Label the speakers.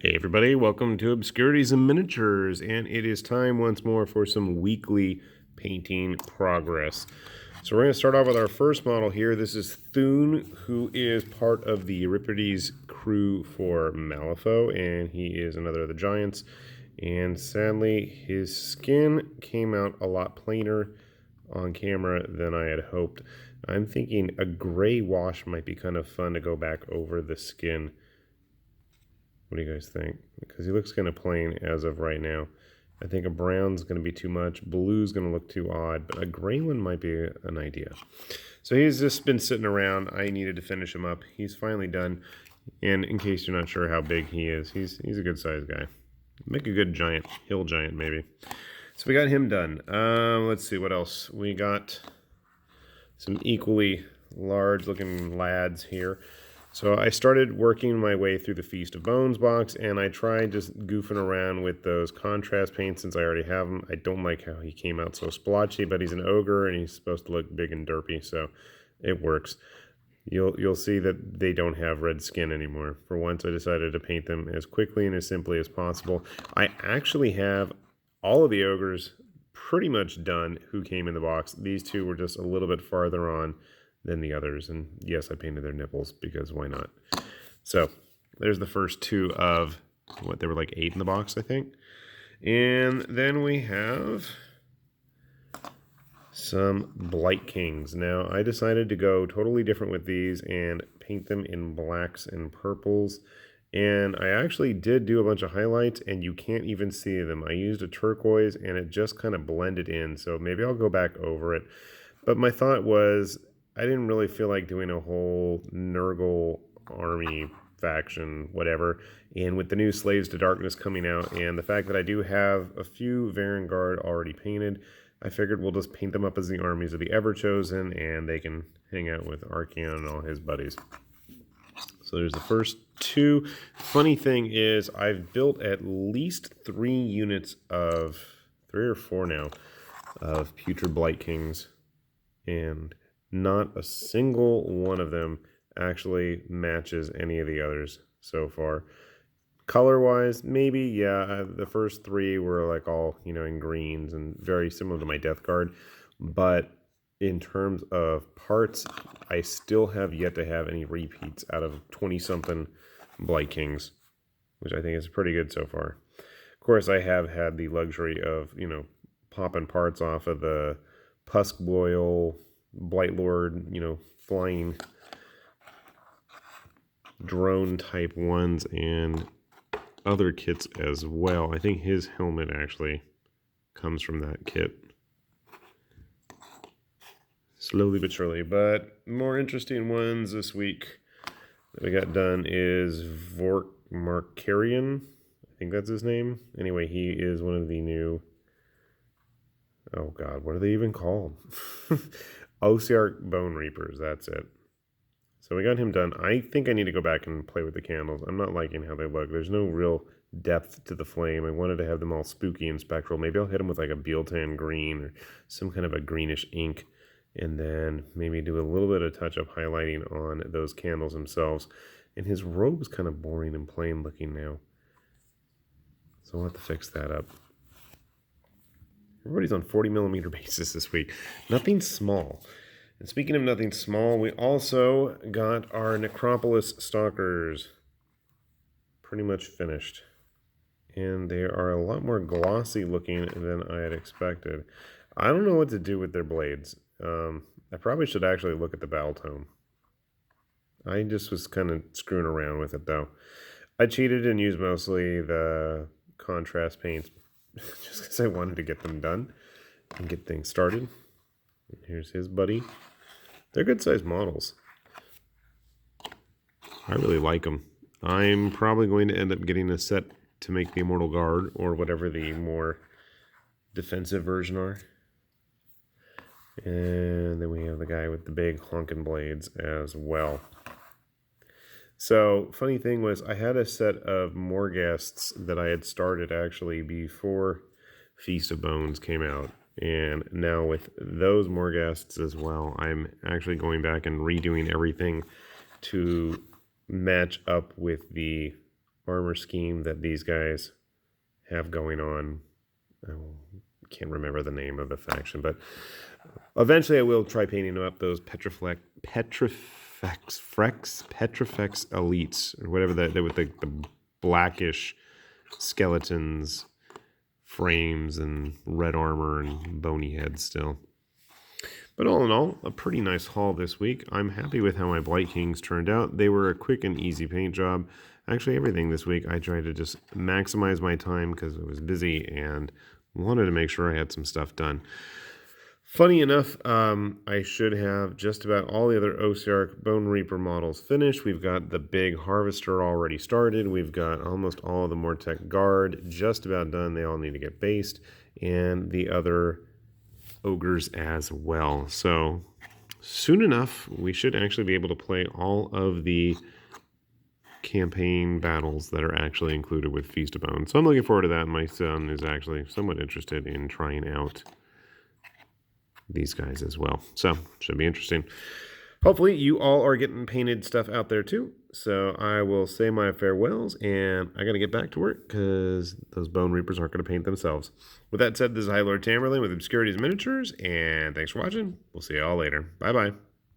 Speaker 1: Hey everybody, welcome to Obscurities and Miniatures, and it is time once more for some weekly painting progress. So we're going to start off with our first model here. This is Thoon, who is part of the Euripides crew for Malifaux, and he is another of the giants. And sadly, his skin came out a lot plainer on camera than I had hoped. I'm thinking a gray wash might be kind of fun to go back over the skin. What do you guys think? Because he looks kind of plain as of right now. I think a brown's going to be too much. Blue's going to look too odd, but a gray one might be an idea. So he's just been sitting around. I needed to finish him up. He's finally done. And in case you're not sure how big he is, he's a good sized guy. Make a good giant, hill giant maybe. So we got him done. Let's see what else. We got some equally large looking lads here. So I started working my way through the Feast of Bones box, and I tried just goofing around with those contrast paints since I already have them. I don't like how he came out so splotchy, but he's an ogre, and he's supposed to look big and derpy, so it works. You'll see that they don't have red skin anymore. For once, I decided to paint them as quickly and as simply as possible. I actually have all of the ogres pretty much done who came in the box. These two were just a little bit farther on than the others, and yes, I painted their nipples because why not? So there's the first two of what, there were like 8 in the box, I think. And then we have some Blight Kings. Now I decided to go totally different with these and paint them in blacks and purples, and I actually did do a bunch of highlights and you can't even see them. I used a turquoise and it just kind of blended in, so maybe I'll go back over it. But my thought was, I didn't really feel like doing a whole Nurgle army faction, whatever. And with the new Slaves to Darkness coming out, and the fact that I do have a few Varangard already painted, I figured we'll just paint them up as the armies of the Everchosen, and they can hang out with Archaon and all his buddies. So there's the first two. Funny thing is, I've built at least 3 units of, 3 or 4 now, of Putrid Blight Kings, and not a single one of them actually matches any of the others so far. Color-wise, maybe, yeah, the first 3 were like all, in greens and very similar to my Death Guard. But in terms of parts, I still have yet to have any repeats out of 20-something Blight Kings, which I think is pretty good so far. Of course, I have had the luxury of, popping parts off of the Pusk Boil, Blight Lord, flying drone type ones and other kits as well. I think his helmet actually comes from that kit. Slowly but surely. But more interesting ones this week that we got done is Vokmortian. I think that's his name. Anyway, he is one of the new... Oh god, what are they even called? Ossiarch Bone Reapers, that's it. So we got him done. I think I need to go back and play with the candles. I'm not liking how they look. There's no real depth to the flame. I wanted to have them all spooky and spectral. Maybe I'll hit them with like a Beeltan green or some kind of a greenish ink, and then maybe do a little bit of touch-up highlighting on those candles themselves. And his robe's kind of boring and plain looking now, so I'll have to fix that up. Everybody's on 40mm basis this week. Nothing small. And speaking of nothing small, we also got our Necropolis Stalkers pretty much finished. And they are a lot more glossy looking than I had expected. I don't know what to do with their blades. I probably should actually look at the battle tome. I just was kind of screwing around with it though. I cheated and used mostly the contrast paints just because I wanted to get them done and get things started. And here's his buddy. They're good sized models. I really like them. I'm probably going to end up getting a set to make the Immortal Guard or whatever the more defensive version are. And then we have the guy with the big honking blades as well. So, funny thing was, I had a set of Morghasts that I had started actually before Feast of Bones came out. And now with those Morghasts as well, I'm actually going back and redoing everything to match up with the armor scheme that these guys have going on. I can't remember the name of the faction, but eventually I will try painting up those Petrifex elites, or whatever that with the blackish skeletons, frames, and red armor and bony heads still. But all in all, a pretty nice haul this week. I'm happy with how my Blight Kings turned out. They were a quick and easy paint job. Actually, everything this week, I tried to just maximize my time because I was busy and wanted to make sure I had some stuff done. Funny enough, I should have just about all the other Ossiarch Bone Reaper models finished. We've got the big Harvester already started. We've got almost all of the Mortec Guard just about done. They all need to get based. And the other Ogres as well. So soon enough, we should actually be able to play all of the campaign battles that are actually included with Feast of Bones. So I'm looking forward to that. My son is actually somewhat interested in trying out these guys as well. So should be interesting. Hopefully you all are getting painted stuff out there too. So I will say my farewells, and I got to get back to work because those Bone Reapers aren't going to paint themselves. With that said, this is High Lord Tamerlane with Obscurities Miniatures, and thanks for watching. We'll see you all later. Bye-bye.